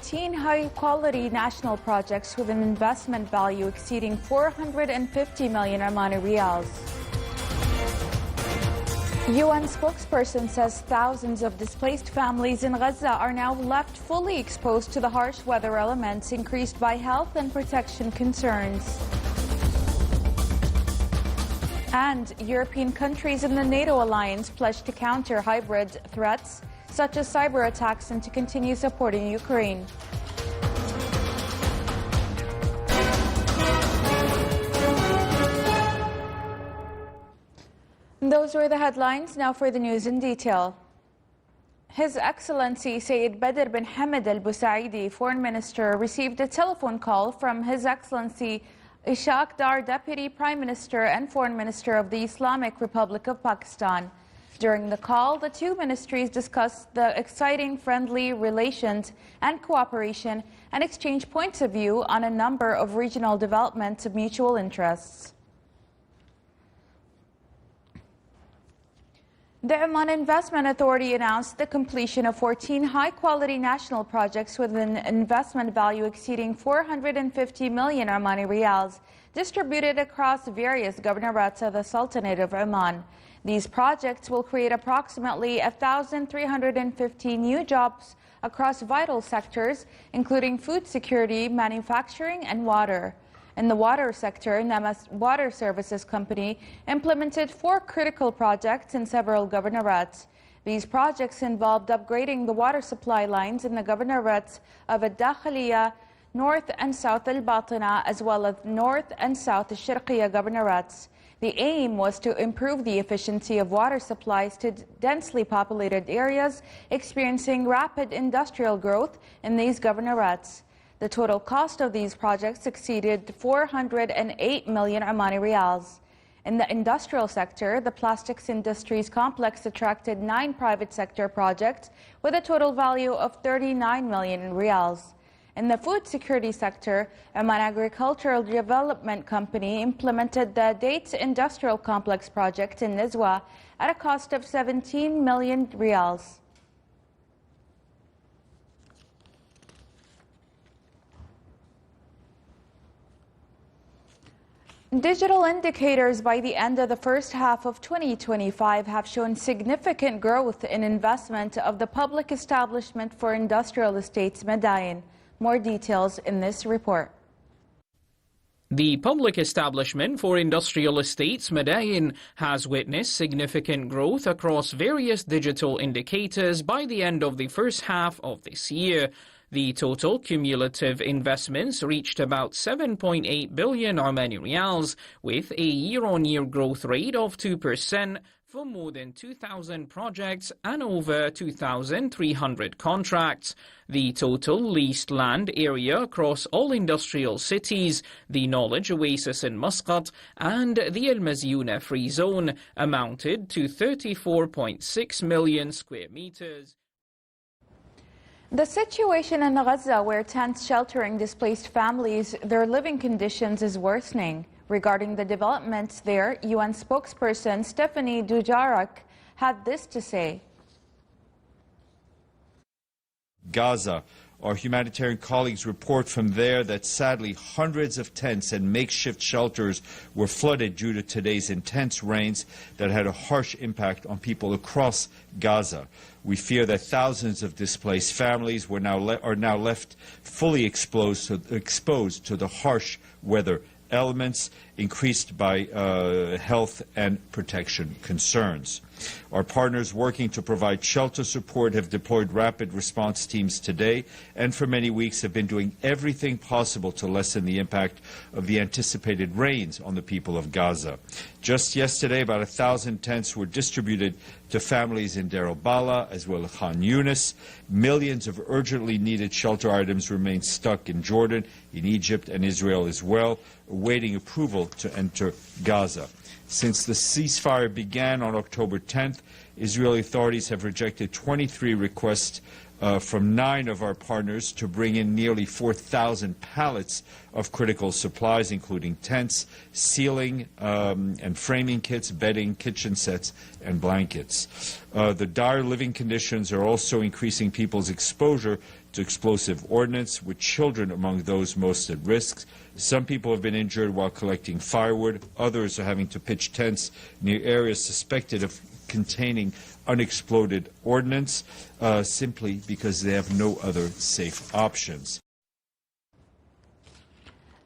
14 high-quality national projects with an investment value exceeding 450 million Omani riyals. UN spokesperson says thousands of displaced families in Gaza are now left fully exposed to the harsh weather elements increased by health and protection concerns. And European countries in the NATO alliance pledged to counter hybrid threats such as cyber attacks and to continue supporting Ukraine. Those were the headlines. Now for the news in detail. His Excellency Sayyid Badr bin Hamad al-Busaidi, Foreign Minister, received a telephone call from His Excellency Ishaq Dar, Deputy Prime Minister and Foreign Minister of the Islamic Republic of Pakistan. During the call, the two ministries discussed the exciting friendly relations and cooperation and exchanged points of view on a number of regional developments of mutual interests. The Oman Investment Authority announced the completion of 14 high-quality national projects with an investment value exceeding 450 million Omani riyals, distributed across various governorates of the Sultanate of Oman. These projects will create approximately 1,350 new jobs across vital sectors, including food security, manufacturing, and water. In the water sector, Namas Water Services Company implemented 4 critical projects in several governorates. These projects involved upgrading the water supply lines in the governorates of Al-Dakhiliya, North and South Al-Batina, as well as North and South Al-Sharqiya governorates. The aim was to improve the efficiency of water supplies to densely populated areas experiencing rapid industrial growth in these governorates. The total cost of these projects exceeded 408 million Omani riyals. In the industrial sector, the plastics industries complex attracted 9 private sector projects with a total value of 39 million riyals. In the food security sector, Oman Agricultural Development Company implemented the Dates Industrial Complex project in Nizwa at a cost of 17 million riyals. Digital indicators by the end of the first half of 2025 have shown significant growth in investment of the Public Establishment for Industrial Estates Madain. More details in this report. The Public Establishment for Industrial Estates Madain has witnessed significant growth across various digital indicators by the end of the first half of this year. The total cumulative investments reached about 7.8 billion Omani riyals, with a year-on-year growth rate of 2% for more than 2,000 projects and over 2,300 contracts. The total leased land area across all industrial cities, the Knowledge Oasis in Muscat and the Al Mazyuna Free Zone amounted to 34.6 million square meters. The situation in Gaza, where tents sheltering displaced families, their living conditions is worsening. Regarding the developments there, UN spokesperson Stephanie Dujarric had this to say. Gaza. Our humanitarian colleagues report from there that sadly hundreds of tents and makeshift shelters were flooded due to today's intense rains that had a harsh impact on people across Gaza. We fear that thousands of displaced families are now left fully exposed to the harsh weather elements increased by health and protection concerns. Our partners working to provide shelter support have deployed rapid response teams today and for many weeks have been doing everything possible to lessen the impact of the anticipated rains on the people of Gaza. Just yesterday, about 1,000 tents were distributed to families in Deir al-Bala as well as Khan Yunis. Millions of urgently needed shelter items remain stuck in Jordan, in Egypt and Israel as well, awaiting approval to enter Gaza. Since the ceasefire began on October 10th, Israeli authorities have rejected 23 requests from 9 of our partners to bring in nearly 4,000 pallets of critical supplies, including tents, ceiling and framing kits, bedding, kitchen sets, and blankets. The dire living conditions are also increasing people's exposure to explosive ordnance, with children among those most at risk. Some people have been injured while collecting firewood. Others are having to pitch tents near areas suspected of containing unexploded ordnance, simply because they have no other safe options.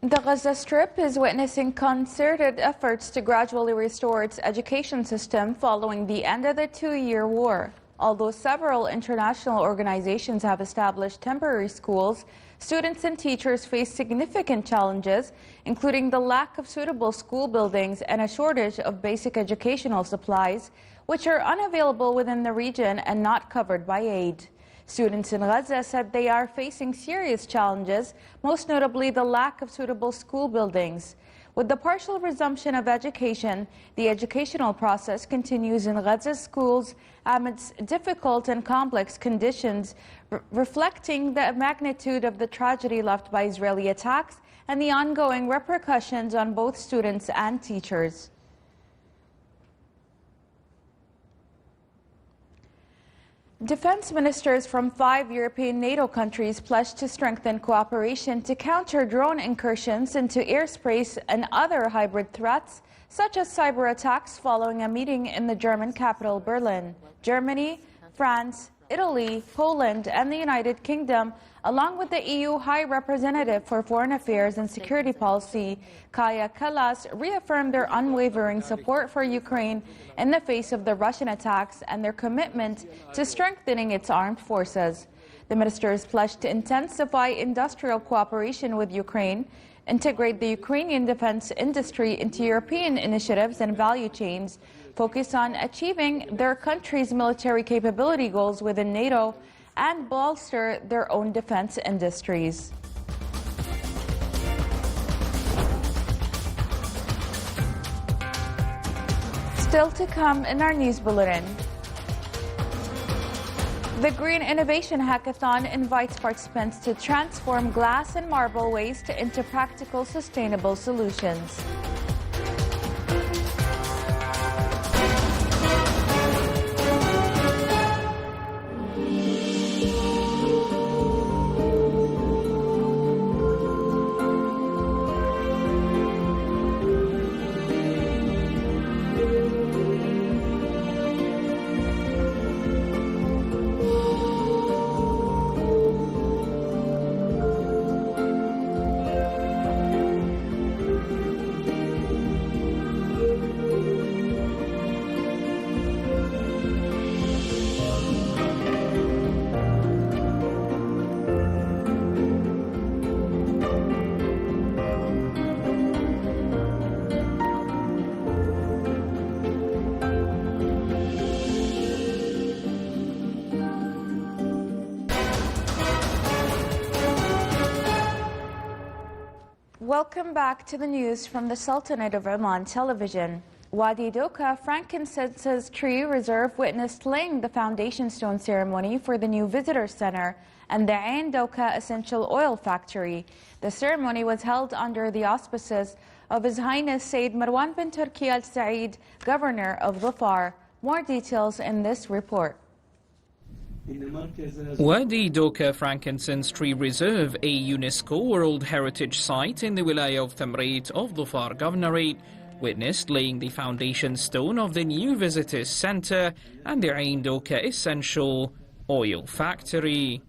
The Gaza Strip is witnessing concerted efforts to gradually restore its education system following the end of the two-year war. Although several international organizations have established temporary schools, students and teachers face significant challenges, including the lack of suitable school buildings and a shortage of basic educational supplies, which are unavailable within the region and not covered by aid. Students in Gaza said they are facing serious challenges, most notably the lack of suitable school buildings. With the partial resumption of education, the educational process continues in Gaza's schools amidst difficult and complex conditions, reflecting the magnitude of the tragedy left by Israeli attacks and the ongoing repercussions on both students and teachers. Defense ministers from 5 European NATO countries pledged to strengthen cooperation to counter drone incursions into airspace and other hybrid threats, such as cyber attacks, following a meeting in the German capital, Berlin. Germany, France, Italy, Poland, and the United Kingdom, along with the EU High Representative for Foreign Affairs and Security Policy, Kaja Kallas, reaffirmed their unwavering support for Ukraine in the face of the Russian attacks and their commitment to strengthening its armed forces. The ministers pledged to intensify industrial cooperation with Ukraine, integrate the Ukrainian defense industry into European initiatives and value chains, focus on achieving their country's military capability goals within NATO, and bolster their own defense industries. Still to come in our news bulletin. The Green Innovation Hackathon invites participants to transform glass and marble waste into practical, sustainable solutions. Welcome back to the news from the Sultanate of Oman television. Wadi Doka Frankincense Tree Reserve witnessed laying the foundation stone ceremony for the new visitor center and the Ain Doka Essential Oil Factory. The ceremony was held under the auspices of His Highness Sayyid Marwan bin Turki Al Said, Governor of Dhofar. More details in this report. Wadi Doka Frankincense Tree Reserve, a UNESCO World Heritage Site in the Wilaya of Tamrit of Dhofar Governorate, witnessed laying the foundation stone of the new Visitors Centre and the Ain Doka Essential Oil Factory.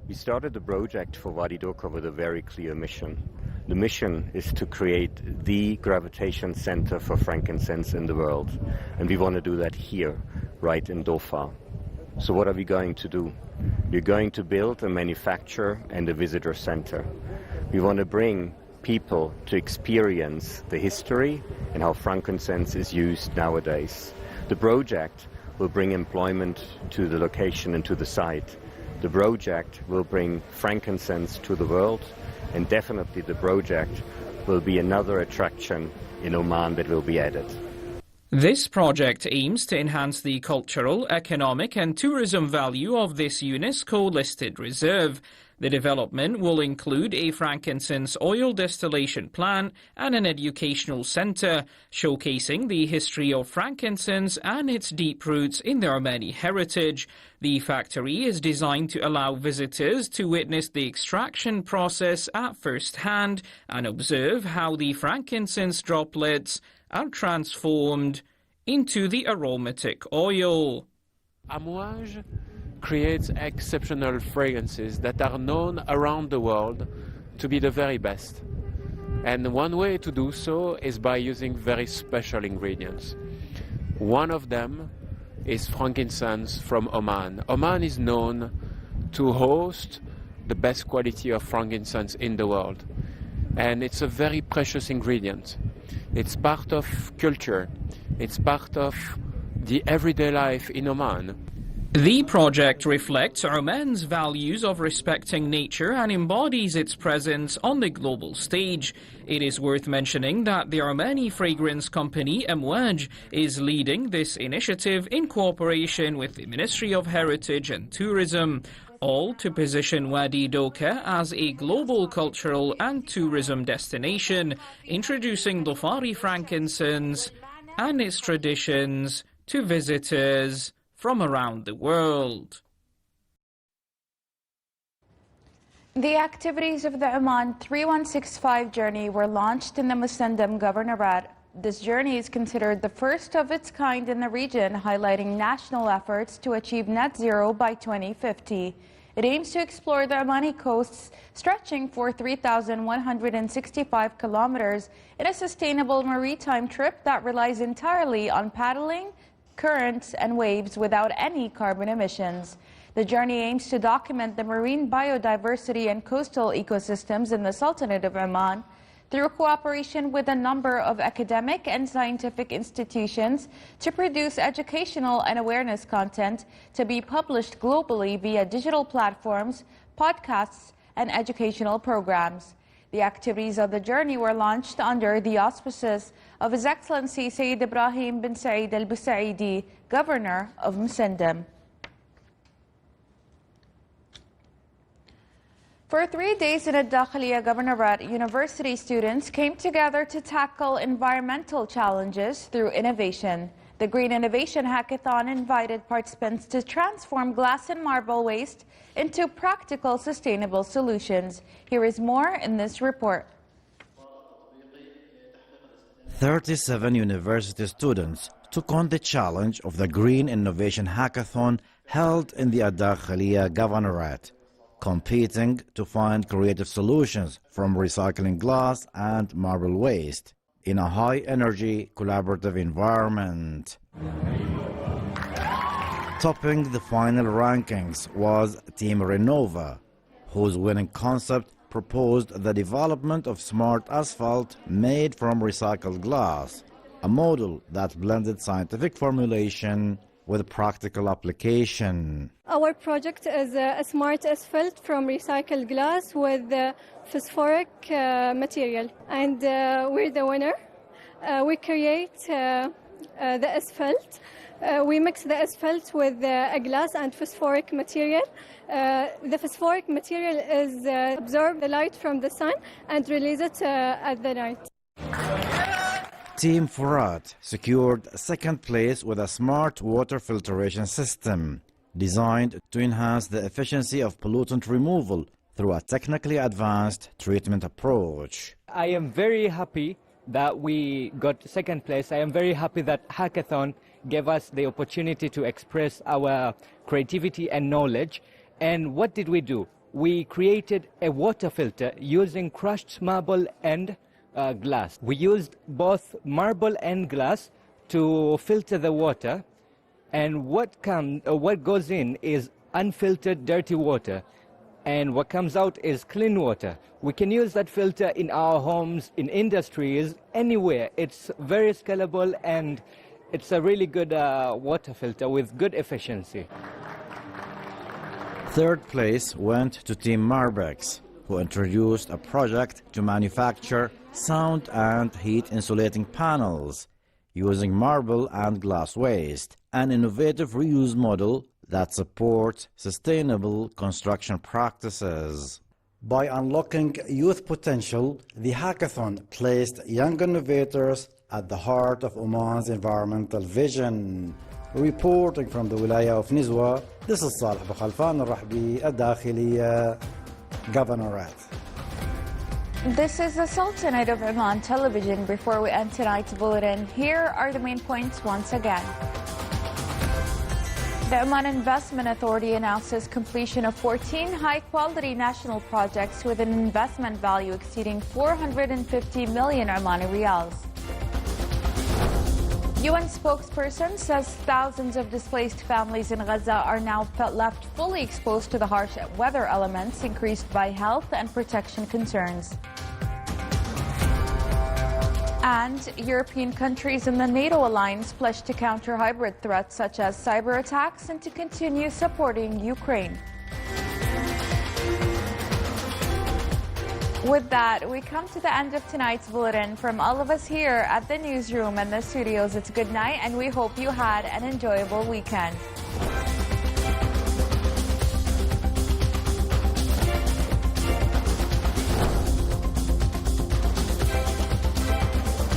We started the project for Wadi Doka with a very clear mission. The mission is to create the gravitation center for frankincense in the world. And we want to do that here, right in Dhofar. So what are we going to do? We're going to build a manufacturer and a visitor center. We want to bring people to experience the history and how frankincense is used nowadays. The project will bring employment to the location and to the site. The project will bring frankincense to the world, and definitely the project will be another attraction in Oman that will be added. This project aims to enhance the cultural, economic and tourism value of this UNESCO-listed reserve. The development will include a frankincense oil distillation plant and an educational center, showcasing the history of frankincense and its deep roots in the Armeni heritage. The factory is designed to allow visitors to witness the extraction process at first hand and observe how the frankincense droplets are transformed into the aromatic oil. Amouage creates exceptional fragrances that are known around the world to be the very best. And one way to do so is by using very special ingredients. One of them is frankincense from Oman. Oman is known to host the best quality of frankincense in the world. And it's a very precious ingredient. It's part of culture. It's part of the everyday life in Oman. The project reflects Oman's values of respecting nature and embodies its presence on the global stage. It is worth mentioning that the Armani fragrance company Amouage is leading this initiative in cooperation with the Ministry of Heritage and Tourism, all to position Wadi Doka as a global cultural and tourism destination, introducing Dhofari frankincense and its traditions to visitors from around the world. The activities of the Oman 3165 journey were launched in the Musandam Governorate. This journey is considered the first of its kind in the region, highlighting national efforts to achieve net zero by 2050. It aims to explore the Omani coasts, stretching for 3,165 kilometers in a sustainable maritime trip that relies entirely on paddling, currents and waves without any carbon emissions. The journey aims to document the marine biodiversity and coastal ecosystems in the Sultanate of Oman through cooperation with a number of academic and scientific institutions to produce educational and awareness content to be published globally via digital platforms, podcasts, and educational programs. The activities of the journey were launched under the auspices of His Excellency Sayyid Ibrahim bin Saeed Al Busaidi, Governor of Musandam. For 3 days in Dakhliya Governorate, university students came together to tackle environmental challenges through innovation. The Green Innovation Hackathon invited participants to transform glass and marble waste into practical, sustainable solutions. Here is more in this report. 37 university students took on the challenge of the Green Innovation Hackathon held in the Dakhliya Governorate, competing to find creative solutions from recycling glass and marble waste in a high-energy collaborative environment. Topping the final rankings was Team Renova, whose winning concept proposed the development of smart asphalt made from recycled glass, a model that blended scientific formulation with practical application. Our project is a smart asphalt from recycled glass with phosphoric material, and we're the winner. We create the asphalt. We mix the asphalt with a glass and phosphoric material. The phosphoric material is absorb the light from the sun and release it at the night. Team Furat secured second place with a smart water filtration system designed to enhance the efficiency of pollutant removal through a technically advanced treatment approach. I am very happy that we got second place. I am very happy that Hackathon gave us the opportunity to express our creativity and knowledge. And what did we do? We created a water filter using crushed marble and glass. We used both marble and glass to filter the water, and what goes in is unfiltered dirty water, and what comes out is clean water. We can use that filter in our homes, in industries, anywhere. It's very scalable and it's a really good water filter with good efficiency. Third place went to Team Marbex, who introduced a project to manufacture sound and heat insulating panels using marble and glass waste, an innovative reuse model that support sustainable construction practices. By unlocking youth potential, the hackathon placed young innovators at the heart of Oman's environmental vision. Reporting from the Wilaya of Nizwa, this is Salih Bukhalfan al-Rahbi, Al-Dakhiliya, Governorate. This is the Sultanate of Oman television. Before we end tonight's bulletin, here are the main points once again. The Oman Investment Authority announces completion of 14 high-quality national projects with an investment value exceeding 450 million Omani riyals. UN spokesperson says thousands of displaced families in Gaza are now left fully exposed to the harsh weather elements, increased by health and protection concerns. And European countries in the NATO alliance pledge to counter hybrid threats such as cyber attacks and to continue supporting Ukraine. With that, we come to the end of tonight's bulletin. From all of us here at the newsroom and the studios, it's good night, and we hope you had an enjoyable weekend.